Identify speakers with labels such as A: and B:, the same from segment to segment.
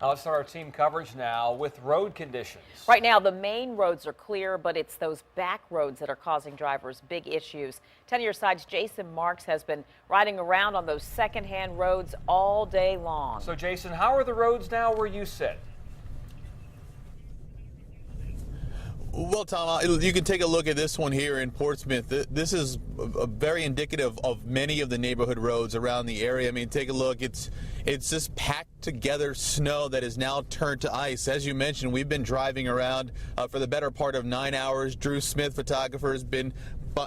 A: Let's start our team coverage now with road conditions.
B: Right now, the main roads are clear, but it's those back roads that are causing drivers big issues. 10 Your Side's Jason Marks has been riding around on those secondhand roads all day long.
A: So, Jason, how are the roads now where you sit?
C: Well, Tom, you can take a look at this one here in Portsmouth. This is very indicative of many of the neighborhood roads around the area. I mean, take a look. It's just packed together snow that is now turned to ice. As you mentioned, we've been driving around for the better part of 9 hours. Drew Smith, photographer, has been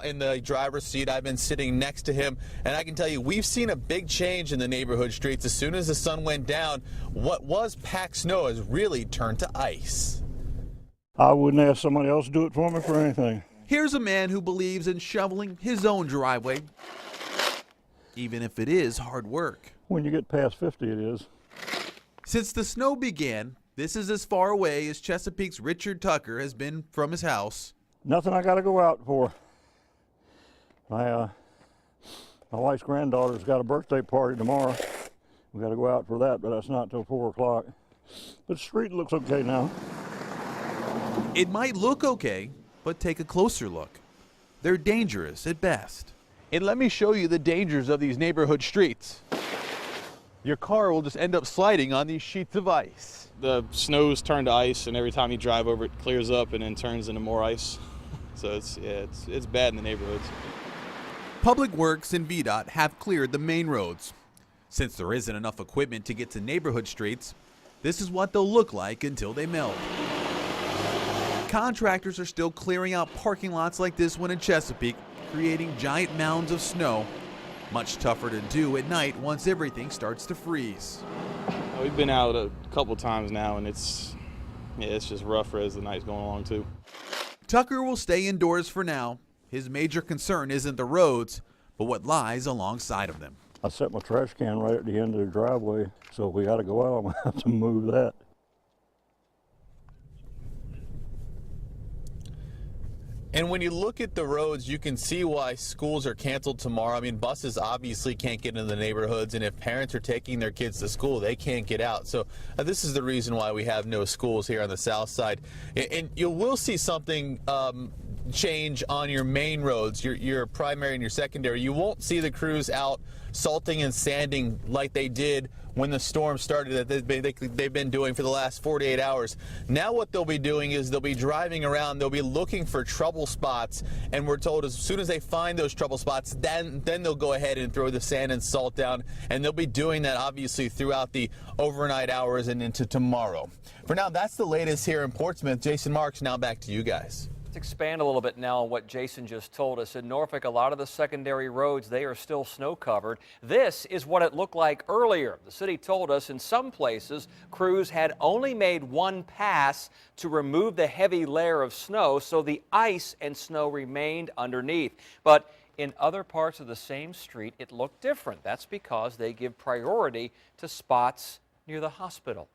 C: in the driver's seat. I've been sitting next to him, and I can tell you we've seen a big change in the neighborhood streets. As soon as the sun went down, what was packed snow has really turned to ice.
D: I wouldn't ask somebody else to do it for me for anything.
E: Here's a man who believes in shoveling his own driveway, even if it is hard work.
D: When you get past 50, it is.
E: Since the snow began, this is as far away as Chesapeake's Richard Tucker has been from his house.
D: Nothing I got to go out for. My wife's granddaughter's got a birthday party tomorrow. We got to go out for that, but that's not till 4 o'clock. But the street looks okay now.
E: It might look okay, but take a closer look. They're dangerous at best.
C: And let me show you the dangers of these neighborhood streets. Your car will just end up sliding on these sheets of ice.
F: The snow's turned to ice, and every time you drive over it clears up and then turns into more ice. So it's bad in the neighborhoods.
E: Public Works and VDOT have cleared the main roads. Since there isn't enough equipment to get to neighborhood streets, this is what they'll look like until they melt. Contractors are still clearing out parking lots like this one in Chesapeake, creating giant mounds of snow. Much tougher to do at night once everything starts to freeze.
F: We've been out a couple times now, and it's just rougher as the night's going along too.
E: Tucker will stay indoors for now. His major concern isn't the roads, but what lies alongside of them.
D: I set my trash can right at the end of the driveway, so if we got to go out, I'm going to have to move that.
C: And when you look at the roads, you can see why schools are canceled tomorrow. I mean, buses obviously can't get into the neighborhoods, and if parents are taking their kids to school, they can't get out. So this is the reason why we have no schools here on the south side. And you will see something change on your main roads, your primary and your secondary. You won't see the crews out salting and sanding like they did when the storm started, that they've been doing for the last 48 hours. Now what they'll be doing is they'll be driving around, they'll be looking for trouble spots, and we're told as soon as they find those trouble spots, then they'll go ahead and throw the sand and salt down, and they'll be doing that obviously throughout the overnight hours and into tomorrow. For now, that's the latest here in Portsmouth. Jason Marks, now back to you guys.
A: Let's expand a little bit now on what Jason just told us. In Norfolk, a lot of the secondary roads, they are still snow covered. This is what it looked like earlier. The city told us in some places, crews had only made one pass to remove the heavy layer of snow, so the ice and snow remained underneath. But in other parts of the same street, it looked different. That's because they give priority to spots near the hospital.